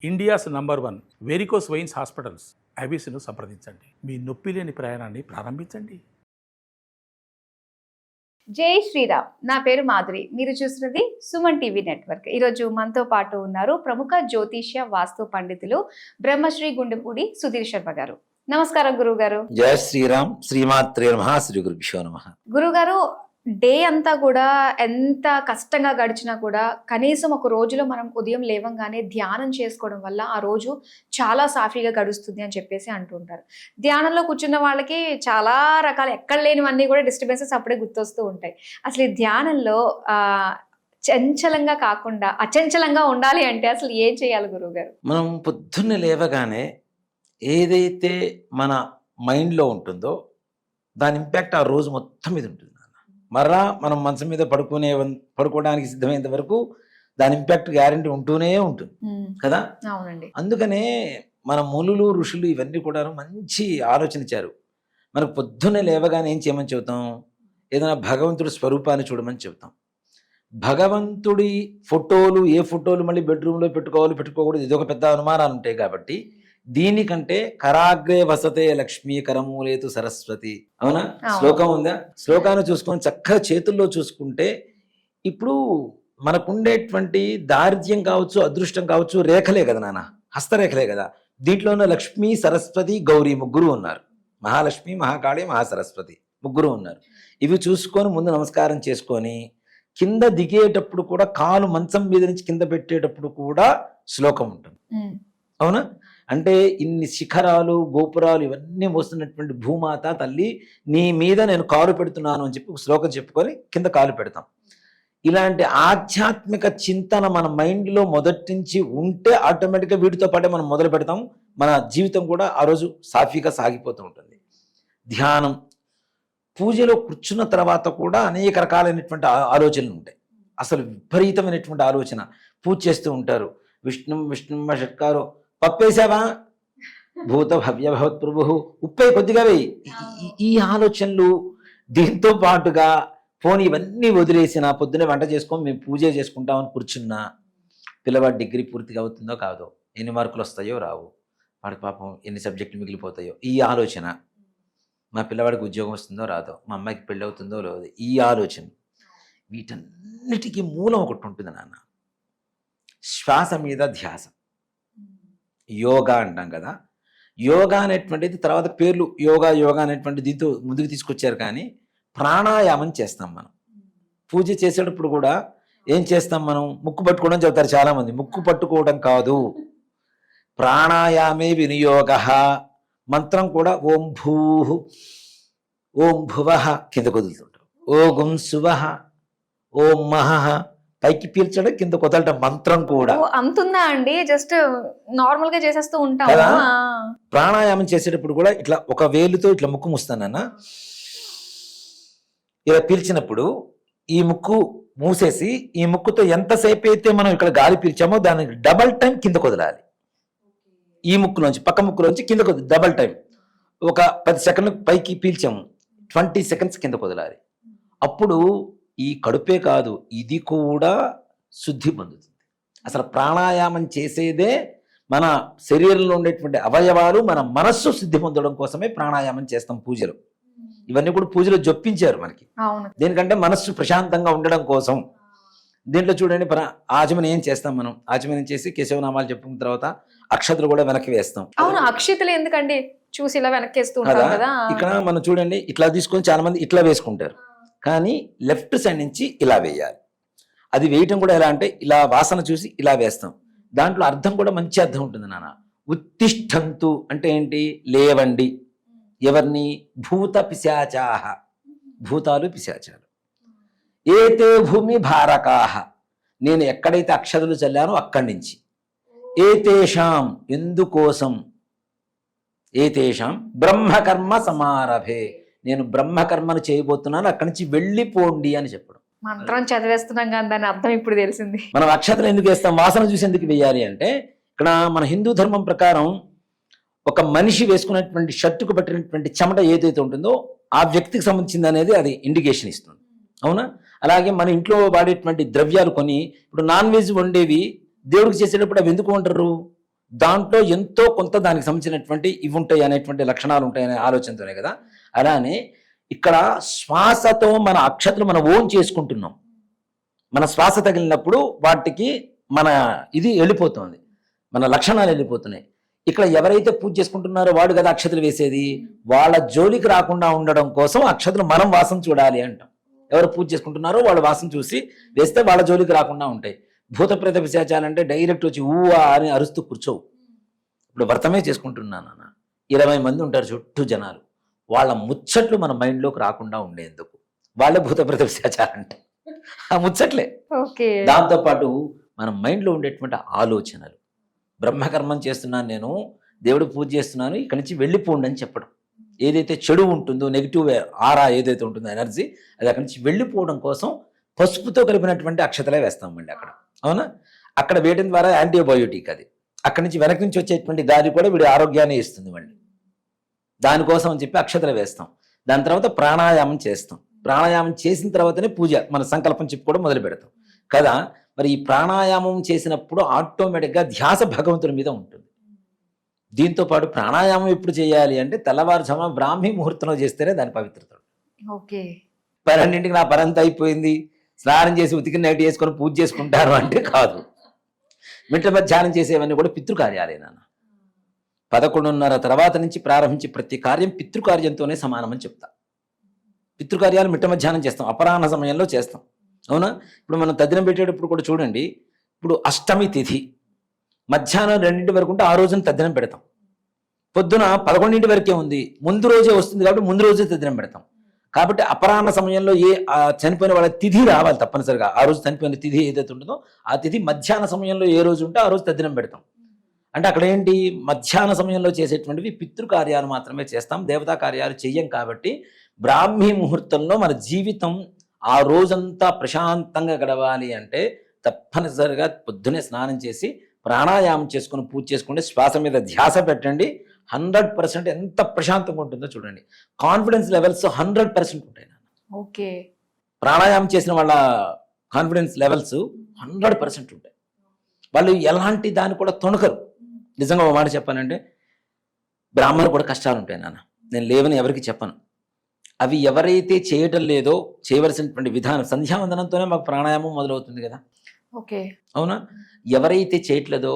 India's number 1 varicose veins hospitals ఐబీసీను సంప్రదించండి. మీ నొప్పి లేని ప్రయాణాన్ని ప్రారంభించండి. జై శ్రీరామ్. నా పేరు మాధురి. మీరు చూస్తున్నది సుమన్ టీవీ నెట్వర్క్. ఈరోజు మనతో పాటు ఉన్నారు ప్రముఖ జ్యోతిష్య వాస్తు పండితులు బ్రహ్మశ్రీ గుండెపూడి సుధీర్ శర్మ గారు. నమస్కారం గురువు గారు. జయ శ్రీరామ్. శ్రీమాత్రే నమః. శ్రీ గురుభ్యో నమః. గురువు గారు, డే అంతా కూడా ఎంత కష్టంగా గడిచినా కూడా కనీసం ఒక రోజులో మనం ఉదయం లేవంగానే ధ్యానం చేసుకోవడం వల్ల ఆ రోజు చాలా సాఫీగా గడుస్తుంది అని చెప్పేసి అంటుంటారు. ధ్యానంలో కూర్చున్న వాళ్ళకి చాలా రకాల ఎక్కడ లేనివన్నీ కూడా డిస్టర్బెన్సెస్ అప్పుడే గుర్తొస్తూ ఉంటాయి. అసలు ఈ ధ్యానంలో చంచలంగా కాకుండా అచంచలంగా ఉండాలి అంటే అసలు ఏం చేయాలి గురువు గారు? మనం పొద్దున్నే లేవగానే ఏదైతే మన మైండ్లో ఉంటుందో దాని ఇంపాక్ట్ ఆ రోజు మొత్తం మీద ఉంటుంది. మరలా మనం మంచం మీద పడుకోవడానికి సిద్ధమైనంత వరకు దాని ఇంపాక్ట్ గ్యారంటీ ఉంటూనే ఉంటుంది కదా. అవునండి. అందుకనే మన మునులు ఋషులు ఇవన్నీ కూడా మంచి ఆలోచన ఇచ్చారు. మనకు పొద్దున్నే లేవగానే ఏం చేయమని చెబుతాం? ఏదైనా భగవంతుడి స్వరూపాన్ని చూడమని చెబుతాం. భగవంతుడి ఫోటోలు, ఏ ఫోటోలు మళ్ళీ బెడ్రూమ్లో పెట్టుకోకూడదు, ఇదొక పెద్ద అనుమానాలు ఉంటాయి. కాబట్టి దీనికంటే కరాగ్రే వసతే లక్ష్మీ కరమూలేతు సరస్వతి, అవునా? శ్లోకం ఉందా? శ్లోకాన్ని చూసుకొని చక్కగా చేతుల్లో చూసుకుంటే ఇప్పుడు మనకుండేటువంటి దారిద్ర్యం కావచ్చు, అదృష్టం కావచ్చు, రేఖలే కదా నాన్న, హస్తరేఖలే కదా. దీంట్లోనే లక్ష్మీ, సరస్వతి, గౌరీ ముగ్గురు ఉన్నారు. మహాలక్ష్మి, మహాకాళి, మహాసరస్వతి ముగ్గురు ఉన్నారు. ఇవి చూసుకొని ముందు నమస్కారం చేసుకొని కింద దిగేటప్పుడు కూడా కాలు మంచం మీద నుంచి కింద పెట్టేటప్పుడు కూడా శ్లోకం ఉంటుంది. అవునా? అంటే ఇన్ని శిఖరాలు, గోపురాలు ఇవన్నీ మోస్తున్నటువంటి భూమాత తల్లి, నీ మీద నేను కాలు పెడుతున్నాను అని చెప్పి శ్లోకం చెప్పుకొని కింద కాలు పెడతాం. ఇలాంటి ఆధ్యాత్మిక చింతన మన మైండ్లో మొదటి నుంచి ఉంటే ఆటోమేటిక్గా వీటితో పాటే మనం మొదలు పెడతాం. మన జీవితం కూడా ఆ రోజు సాఫీగా సాగిపోతూ ఉంటుంది. ధ్యానం, పూజలో కూర్చున్న తర్వాత కూడా అనేక రకాలైనటువంటి ఆలోచనలు ఉంటాయి. అసలు విపరీతమైనటువంటి ఆలోచన. పూజ చేస్తూ ఉంటారు, విష్ణు షట్కారో, పప్పేసావా, భూత భవ్య భవత్ ప్రభు, ఉప్పే కొద్దిగా వేయి, ఈ ఆలోచనలు. దీంతో పాటుగా పోనీ ఇవన్నీ వదిలేసిన పొద్దునే వంట చేసుకొని మేము పూజ చేసుకుంటామని కూర్చున్నా, పిల్లవాడి డిగ్రీ పూర్తిగా అవుతుందో కాదో, ఎన్ని మార్కులు వస్తాయో రావు, వాడికి పాపం ఎన్ని సబ్జెక్టులు మిగిలిపోతాయో ఈ ఆలోచన, మా పిల్లవాడికి ఉద్యోగం వస్తుందో రాదో, మా అమ్మాయికి పెళ్ళి అవుతుందో లేదో ఈ ఆలోచన. వీటన్నిటికీ మూలం ఒకటి ఉంటుంది నాన్న, శ్వాస మీద ధ్యాస. యోగా అంటాం కదా. యోగా అనేటువంటిది తర్వాత పేర్లు యోగా అనేటువంటి దీంతో ముందుకు తీసుకొచ్చారు. కానీ ప్రాణాయామం చేస్తాం మనం. పూజ చేసేటప్పుడు కూడా ఏం చేస్తాం మనం? ముక్కు పట్టుకోవడం చెబుతారు చాలామంది. ముక్కు పట్టుకోవడం కాదు, ప్రాణాయామే వినియోగ. మంత్రం కూడా ఓం భూ, ఓం భువ కింద కుదులుతుంటారు, ఓం శువ, ఓం మహ పైకి పీల్చడం, కింద కుదలటం. మంత్రం కూడా అంతుందా అండి? జస్ట్ నార్మల్ గా చేసేస్తూ ఉంటాం. ప్రాణాయామం చేసేటప్పుడు కూడా ఇట్లా ఒక వేలుతో ఇట్లా ముక్కు మూస్తానన్నా, ఇలా పీల్చినప్పుడు ఈ ముక్కు మూసేసి ఈ ముక్కుతో ఎంతసేపు అయితే మనం ఇక్కడ గాలి పీల్చామో దానికి డబల్ టైం కింద కుదలాలి. ఈ ముక్కులోంచి పక్క ముక్కులోంచి కింద డబల్ టైం. ఒక 10 సెకండ్లు పైకి పీల్చాము, 20 సెకండ్స్ కింద కుదలాలి. అప్పుడు ఈ కడుపే కాదు, ఇది కూడా శుద్ధి పొందుతుంది. అసలు ప్రాణాయామం చేసేదే మన శరీరంలో ఉండేటువంటి అవయవాలు, మన మనస్సు శుద్ధి పొందడం కోసమే ప్రాణాయామం చేస్తాం పూజలు. ఇవన్నీ కూడా పూజలో జొప్పించారు మనకి. దేనికంటే మనస్సు ప్రశాంతంగా ఉండడం కోసం. దీంట్లో చూడండి, ఆచమనం ఏం చేస్తాం మనం? ఆచమనం చేసి కేశవనామాలు చెప్పుకున్న తర్వాత అక్షతలు కూడా వెనక్కి వేస్తాం. అవును, అక్షతలు ఎందుకండి? చూసి ఇలా వెనక్కేస్తూ ఉంటాం కదా. ఇక్కడ మనం చూడండి, ఇట్లా తీసుకొని చాలా మంది ఇట్లా వేసుకుంటారు, కానీ లెఫ్ట్ సైడ్ నుంచి ఇలా వేయాలి. అది వేయటం కూడా ఎలా అంటే ఇలా వాసన చూసి ఇలా వేస్తాం. దాంట్లో అర్థం కూడా మంచి అర్థం ఉంటుంది నాన్న. ఉత్తిష్టంతు అంటే ఏంటి? లేవండి. ఎవరిని? భూత పిశాచాహ, భూతాలు పిశాచాలు. ఏతే భూమి భారకాహ, నేను ఎక్కడైతే అక్షతలు చల్లానో అక్కడి నుంచి. ఏతేషాం, ఎందుకోసం? ఏతేషాం బ్రహ్మకర్మ సమారభే, నేను బ్రహ్మకర్మను చేయబోతున్నాను, అక్కడి నుంచి వెళ్ళిపోండి అని చెప్పడం. మంత్రం చదివేస్తున్నాం కానీ దాని అర్థం ఇప్పుడు తెలిసింది. మనం అక్షతలు ఎందుకు వేస్తాం? వాసన చూసి ఎందుకు వేయాలి అంటే, ఇక్కడ మన హిందూ ధర్మం ప్రకారం ఒక మనిషి వేసుకున్నటువంటి షర్టుకు పట్టినటువంటి చెమట ఏదైతే ఉంటుందో ఆ వ్యక్తికి సంబంధించింది అనేది అది ఇండికేషన్ ఇస్తుంది. అవునా? అలాగే మన ఇంట్లో వాడేటువంటి ద్రవ్యాలు కొన్ని, ఇప్పుడు నాన్ వెజ్ వండేవి దేవుడికి చేసేటప్పుడు అవి ఎందుకు వండరు? దాంట్లో ఎంతో కొంత దానికి సంబంధించినటువంటి ఇవి ఉంటాయి అనేటువంటి లక్షణాలు ఉంటాయనే ఆలోచనతోనే కదా. అలానే ఇక్కడ శ్వాసతో మన అక్షతలు మనం ఓన్ చేసుకుంటున్నాం. మన శ్వాస తగిలినప్పుడు వాటికి మన ఇది వెళ్ళిపోతుంది, మన లక్షణాలు వెళ్ళిపోతున్నాయి. ఇక్కడ ఎవరైతే పూజ చేసుకుంటున్నారో వాడు కదా అక్షతలు వేసేది, వాళ్ళ జోలికి రాకుండా ఉండడం కోసం అక్షతలు మనం వాసన చూడాలి అంటాం. ఎవరు పూజ చేసుకుంటున్నారో వాళ్ళ వాసన చూసి వేస్తే వాళ్ళ జోలికి రాకుండా ఉంటాయి. భూత ప్రేత పిశాచాలంటే డైరెక్ట్ వచ్చి ఊవా అని అరుస్తూ కూర్చోవు. ఇప్పుడు వ్రతమే చేసుకుంటున్నాను అన్న, 20 మంది ఉంటారు చుట్టూ జనాలు, వాళ్ళ ముచ్చట్లు మన మైండ్లోకి రాకుండా ఉండేందుకు వాళ్ళే భూత ప్రేత పిశాచాలంటే ఆ ముచ్చట్లే. ఓకే. దాంతోపాటు మన మైండ్లో ఉండేటువంటి ఆలోచనలు, బ్రహ్మకర్మం చేస్తున్నాను నేను, దేవుడు పూజ చేస్తున్నాను, ఇక్కడి నుంచి వెళ్ళిపోండి అని చెప్పడం. ఏదైతే చెడు ఉంటుందో, నెగిటివ్ ఆరా ఏదైతే ఉంటుందో ఎనర్జీ, అది అక్కడి నుంచి వెళ్ళిపోవడం కోసం పసుపుతో కలిపినటువంటి అక్షతలే వేస్తాం మళ్ళీ అక్కడ. అవునా? అక్కడ వేయడం ద్వారా యాంటీబయోటిక్ అది. అక్కడి నుంచి వెనక నుంచి వచ్చేటువంటి గాలి కూడా వీడి ఆరోగ్యాన్ని ఇస్తుంది మళ్ళీ. దానికోసం అని చెప్పి అక్షతలు వేస్తాం. దాని తర్వాత ప్రాణాయామం చేస్తాం. ప్రాణాయామం చేసిన తర్వాతనే పూజ మన సంకల్పం చెప్పుకోవడం మొదలు పెడతాం కదా. మరి ఈ ప్రాణాయామం చేసినప్పుడు ఆటోమేటిక్గా ధ్యాస భగవంతుడి మీద ఉంటుంది. దీంతో పాటు ప్రాణాయామం ఎప్పుడు చేయాలి అంటే తెల్లవారుజామున బ్రాహ్మీ ముహూర్తంలో చేస్తేనే దాని పవిత్రత. ఓకే. 12ంటికి నా పరంతా అయిపోయింది, స్నానం చేసి ఉతికి నైట్ వేసుకొని పూజ చేసుకుంటారు అంటే కాదు. మిట్ట మధ్యాహ్నం చేసేవన్నీ కూడా పితృకార్యాలే నాన్న. 11:30 తర్వాత నుంచి ప్రారంభించి ప్రతి కార్యం పితృకార్యంతోనే సమానమని చెప్తా. పితృకార్యాలు మిట్ట మధ్యాహ్నం చేస్తాం, అపరాహ్న సమయంలో చేస్తాం. అవునా? ఇప్పుడు మనం తద్దినం పెట్టేటప్పుడు కూడా చూడండి, ఇప్పుడు అష్టమి తిథి మధ్యాహ్నం 2 వరకు ఉంటే ఆ రోజున తద్దినం పెడతాం. పొద్దున 11 వరకే ఉంది, ముందు రోజే వస్తుంది కాబట్టి ముందు రోజే తద్దినం పెడతాం. కాబట్టి అపరాహ్న సమయంలో చనిపోయిన వాళ్ళ తిథి రావాలి తప్పనిసరిగా. ఆ రోజు చనిపోయిన తిథి ఏదైతే ఉంటుందో ఆ తిథి మధ్యాహ్న సమయంలో ఏ రోజు ఉంటే ఆ రోజు తద్దినం పెడతాం. అంటే అక్కడ ఏంటి, మధ్యాహ్న సమయంలో చేసేటువంటివి పితృకార్యాలు మాత్రమే చేస్తాం, దేవతా కార్యాలు చెయ్యం. కాబట్టి బ్రాహ్మీ ముహూర్తంలో మన జీవితం ఆ రోజంతా ప్రశాంతంగా గడవాలి అంటే తప్పనిసరిగా పొద్దునే స్నానం చేసి ప్రాణాయామం చేసుకుని పూజ చేసుకుంటే శ్వాస మీద ధ్యాస పెట్టండి. 100% ఎంత ప్రశాంతంగా ఉంటుందో చూడండి. కాన్ఫిడెన్స్ లెవెల్స్ 100% ఉంటాయి. ఓకే. ప్రాణాయామం చేసిన వాళ్ళ కాన్ఫిడెన్స్ లెవెల్స్ 100% ఉంటాయి. వాళ్ళు ఎలాంటి దాన్ని కూడా తొణకరు. నిజంగా ఒక మాట చెప్పానంటే, బ్రాహ్మణులు కూడా కష్టాలు ఉంటాయి నాన్న, నేను లేవని ఎవరికి చెప్పను. అవి ఎవరైతే చేయటం లేదో చేయవలసినటువంటి విధానం, సంధ్యావందనంతోనే మాకు ప్రాణాయామం మొదలవుతుంది కదా. ఓకే. అవునా? ఎవరైతే చేయట్లేదో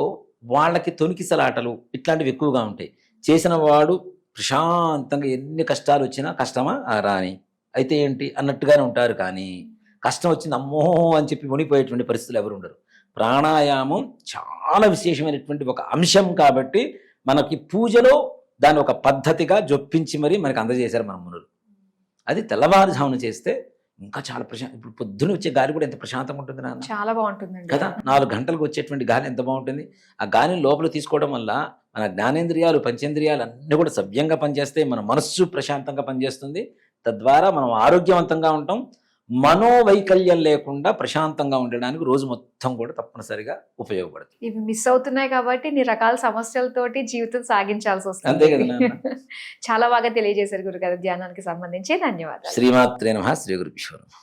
వాళ్ళకి తొణికిసలాటలు ఇట్లాంటివి ఎక్కువగా ఉంటాయి. చేసిన వాడు ప్రశాంతంగా ఎన్ని కష్టాలు వచ్చినా కష్టమా రాని అయితే ఏంటి అన్నట్టుగానే ఉంటారు. కానీ కష్టం వచ్చింది అమ్మో అని చెప్పి మునిగిపోయేటువంటి పరిస్థితులు ఎవరు ఉండరు. ప్రాణాయామం చాలా విశేషమైనటువంటి ఒక అంశం కాబట్టి మనకి పూజలో దాన్ని ఒక పద్ధతిగా జొప్పించి మరీ మనకి అందజేశారు మన మునులు. అది తెల్లవారుజామున చేస్తే ఇంకా చాలా ఇప్పుడు పొద్దున వచ్చే గాలి కూడా ఎంత ప్రశాంతంగా ఉంటుంది నాన్న. చాలా బాగుంటుందండి కదా. 4 గంటలకు వచ్చేటువంటి గాలి ఎంత బాగుంటుంది. ఆ గాలిని లోపల తీసుకోవడం వల్ల మన జ్ఞానేంద్రియాలు, పంచేంద్రియాలు అన్నీ కూడా సవ్యంగా పనిచేస్తాయి. మన మనస్సు ప్రశాంతంగా పనిచేస్తుంది. తద్వారా మనం ఆరోగ్యవంతంగా ఉంటాం. మనోవైకల్యం లేకుండా ప్రశాంతంగా ఉండడానికి రోజు మొత్తం కూడా తప్పనిసరిగా ఉపయోగపడుతుంది. ఇవి మిస్ అవుతున్నాయి కాబట్టి ఇన్ని రకాల సమస్యలతోటి జీవితం సాగించాల్సి అంతే కదా వస్తుంది. నాన్న. చాలా బాగా తెలియజేశారు గురుగారు ధ్యానానికి సంబంధించి. ధన్యవాదాలు. శ్రీమాత్రే నమః. శ్రీ గురుభ్యో నమః.